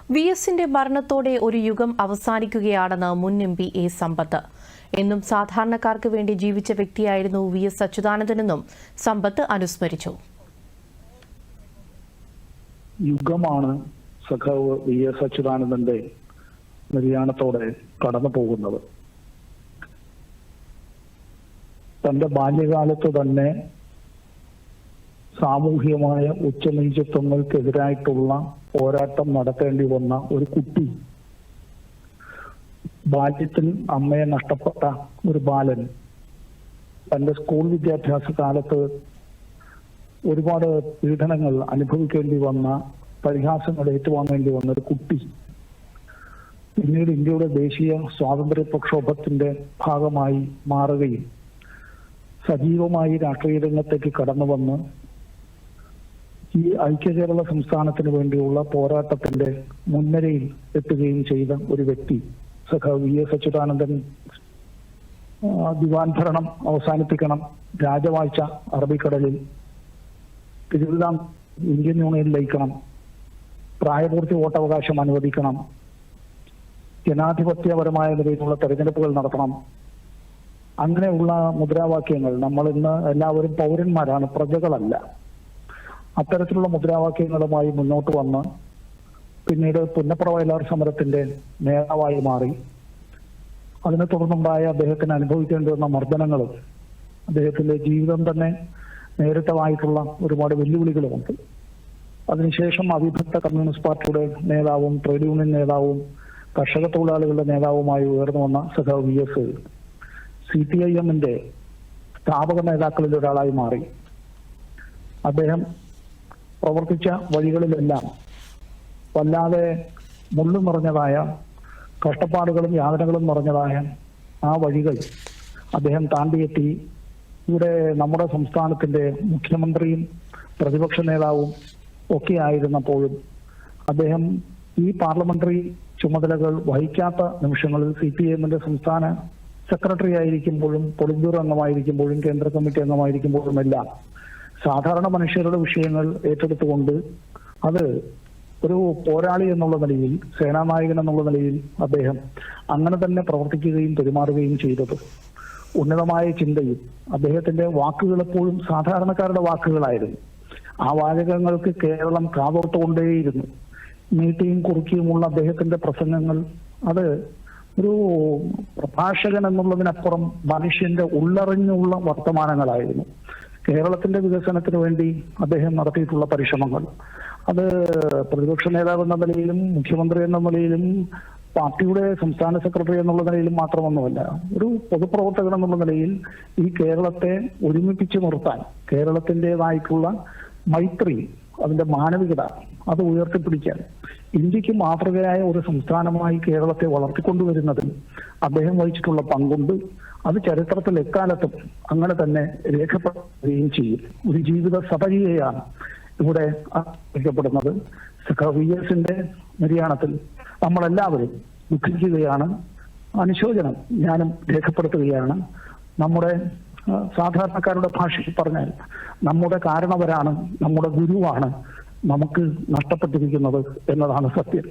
വി.എസിന്റെ മരണത്തോടെ ഒരു യുഗം അവസാനിക്കുകയാണെന്ന് മുൻ എം.പി. എ. സമ്പത്ത്. എന്നും സാധാരണക്കാർക്ക് വേണ്ടി ജീവിച്ച വ്യക്തിയായിരുന്നു വി.എസ്. അച്യുതാനന്ദനെന്നും സമ്പത്ത് അനുസ്മരിച്ചു. യുഗമാണ് സഖാവ് വി.എസ്. അച്യുതാനന്ദന്റെ നിര്യാണത്തോടെ കടന്നു പോകുന്നത്. തന്റെ ബാല്യകാലത്ത് തന്നെ സാമൂഹികമായ ഉച്ചനീചത്വങ്ങൾക്കെതിരായിട്ടുള്ള പോരാട്ടം നടത്തേണ്ടി വന്ന ഒരു കുട്ടി, ബാല്യത്തിൽ അമ്മയെ നഷ്ടപ്പെട്ട ഒരു ബാലൻ, തന്റെ സ്കൂൾ വിദ്യാഭ്യാസ കാലത്ത് ഒരുപാട് പീഡനങ്ങൾ അനുഭവിക്കേണ്ടി വന്ന, പരിഹാസങ്ങൾ ഏറ്റുവാങ്ങേണ്ടി വന്ന ഒരു കുട്ടി, പിന്നീട് ഇന്ത്യയുടെ ദേശീയ സ്വാതന്ത്ര്യ പ്രക്ഷോഭത്തിന്റെ ഭാഗമായി മാറുകയും സജീവമായി രാഷ്ട്രീയ രംഗത്തേക്ക് കടന്നു വന്ന് ഈ ഐക്യകേരള സംസ്ഥാനത്തിന് വേണ്ടിയുള്ള പോരാട്ടത്തിന്റെ മുൻനിരയിൽ എത്തുകയും ചെയ്ത ഒരു വ്യക്തി സഖാവ് വി.എസ്. അച്യുതാനന്ദൻ ദിവാൻ ഭരണം അവസാനിപ്പിക്കണം, രാജവാഴ്ച അറബിക്കടലിൽ, തിരുവിതാം ഇന്ത്യൻ യൂണിയനിൽ ലയിക്കണം, പ്രായപൂർത്തി വോട്ടവകാശം അനുവദിക്കണം, ജനാധിപത്യപരമായ നിലയിലുള്ള തെരഞ്ഞെടുപ്പുകൾ നടത്തണം, അങ്ങനെയുള്ള മുദ്രാവാക്യങ്ങൾ, നമ്മൾ ഇന്ന് എല്ലാവരും പൗരന്മാരാണ്, പ്രജകളല്ല, അത്തരത്തിലുള്ള മുദ്രാവാക്യങ്ങളുമായി മുന്നോട്ട് വന്ന് പിന്നീട് പുന്നപ്ര വയലാർ സമരത്തിന്റെ നേതാവായി മാറി. അതിനെ തുടർന്നുണ്ടായ അദ്ദേഹത്തിന് അനുഭവിക്കേണ്ടി വന്ന മർദ്ദനങ്ങളും അദ്ദേഹത്തിന്റെ ജീവിതം തന്നെ നേരിട്ടതായിട്ടുള്ള ഒരുപാട് വെല്ലുവിളികളുമുണ്ട്. അതിനുശേഷം അവിഭക്ത കമ്മ്യൂണിസ്റ്റ് പാർട്ടിയുടെ നേതാവും ട്രേഡ് യൂണിയൻ നേതാവും കർഷക തൊഴിലാളികളുടെ നേതാവുമായി ഉയർന്നു വന്ന സഖാവ് വി.എസ്. CPIM-ന്റെ സ്ഥാപക നേതാക്കളിൽ ഒരാളായി മാറി. അദ്ദേഹം പ്രവർത്തിച്ച വഴികളിലെല്ലാം വല്ലാതെ മുള്ളു നിറഞ്ഞതായ, കഷ്ടപ്പാടുകളും യാതനകളും നിറഞ്ഞതായ ആ വഴികൾ അദ്ദേഹം താണ്ടിയെത്തി ഇവിടെ നമ്മുടെ സംസ്ഥാനത്തിന്റെ മുഖ്യമന്ത്രിയും പ്രതിപക്ഷ നേതാവും ഒക്കെ ആയിരുന്നപ്പോഴും അദ്ദേഹം ഈ പാർലമെന്ററി ചുമതലകൾ വഹിക്കാത്ത നിമിഷങ്ങളിൽ CPIM-ന്റെ സംസ്ഥാന സെക്രട്ടറി ആയിരിക്കുമ്പോഴും, പൊളിറ്റ് ബ്യൂറോ അംഗമായിരിക്കുമ്പോഴും, കേന്ദ്ര കമ്മിറ്റി അംഗമായിരിക്കുമ്പോഴും എല്ലാം സാധാരണ മനുഷ്യരുടെ വിഷയങ്ങൾ ഏറ്റെടുത്തുകൊണ്ട് അത് ഒരു പോരാളി എന്നുള്ള നിലയിൽ, സേനാനായകൻ എന്നുള്ള നിലയിൽ അദ്ദേഹം അങ്ങനെ തന്നെ പ്രവർത്തിക്കുകയും പെരുമാറുകയും ചെയ്തത്. ഉന്നതമായ ചിന്തയും അദ്ദേഹത്തിന്റെ വാക്കുകൾ എപ്പോഴും സാധാരണക്കാരുടെ വാക്കുകളായിരുന്നു. ആ വാചകങ്ങൾക്ക് കേരളം കാതോർത്തുകൊണ്ടേയിരുന്നു. നീട്ടിയും കുറുക്കിയുമുള്ള അദ്ദേഹത്തിന്റെ പ്രസംഗങ്ങൾ അത് ഒരു പ്രഭാഷകൻ എന്നുള്ളതിനപ്പുറം മനുഷ്യന്റെ ഉള്ളറിഞ്ഞുള്ള വർത്തമാനങ്ങളായിരുന്നു. കേരളത്തിന്റെ വികസനത്തിന് വേണ്ടി അദ്ദേഹം നടത്തിയിട്ടുള്ള പരിശ്രമങ്ങൾ അത് പ്രതിപക്ഷ നേതാവ് എന്ന നിലയിലും, മുഖ്യമന്ത്രി എന്ന നിലയിലും, പാർട്ടിയുടെ സംസ്ഥാന സെക്രട്ടറി എന്നുള്ള നിലയിലും മാത്രമൊന്നുമല്ല, ഒരു പൊതുപ്രവർത്തകൻ എന്നുള്ള നിലയിൽ ഈ കേരളത്തെ ഒരുമിപ്പിച്ച് നിർത്താൻ, കേരളത്തിൻ്റെതായിട്ടുള്ള മൈത്രി, അതിന്റെ മാനവികത അത് ഉയർത്തിപ്പിടിക്കാൻ, ഇന്ത്യക്ക് മാതൃകയായ ഒരു സംസ്ഥാനമായി കേരളത്തെ വളർത്തിക്കൊണ്ടുവരുന്നതിൽ അദ്ദേഹം വഹിച്ചിട്ടുള്ള പങ്കുണ്ട്. അത് ചരിത്രത്തിൽ എക്കാലത്തും അങ്ങനെ തന്നെ രേഖപ്പെടുത്തുകയും ചെയ്യും. ഒരു ജീവിത സപര്യയാണ് ഇവിടെ അറിയിക്കപ്പെടുന്നത്. സഖാവ് വി.എസിന്റെ നിര്യാണത്തിൽ നമ്മളെല്ലാവരും ദുഃഖിക്കുകയാണ്. അനുശോചനം ഞാനും രേഖപ്പെടുത്തുകയാണ്. നമ്മുടെ സാധാരണക്കാരുടെ ഭാഷയിൽ പറഞ്ഞാൽ നമ്മുടെ കാരണവരാണ്, നമ്മുടെ ഗുരുവാണ് നമുക്ക് നഷ്ടപ്പെട്ടിരിക്കുന്നത് എന്നതാണ് സത്യം.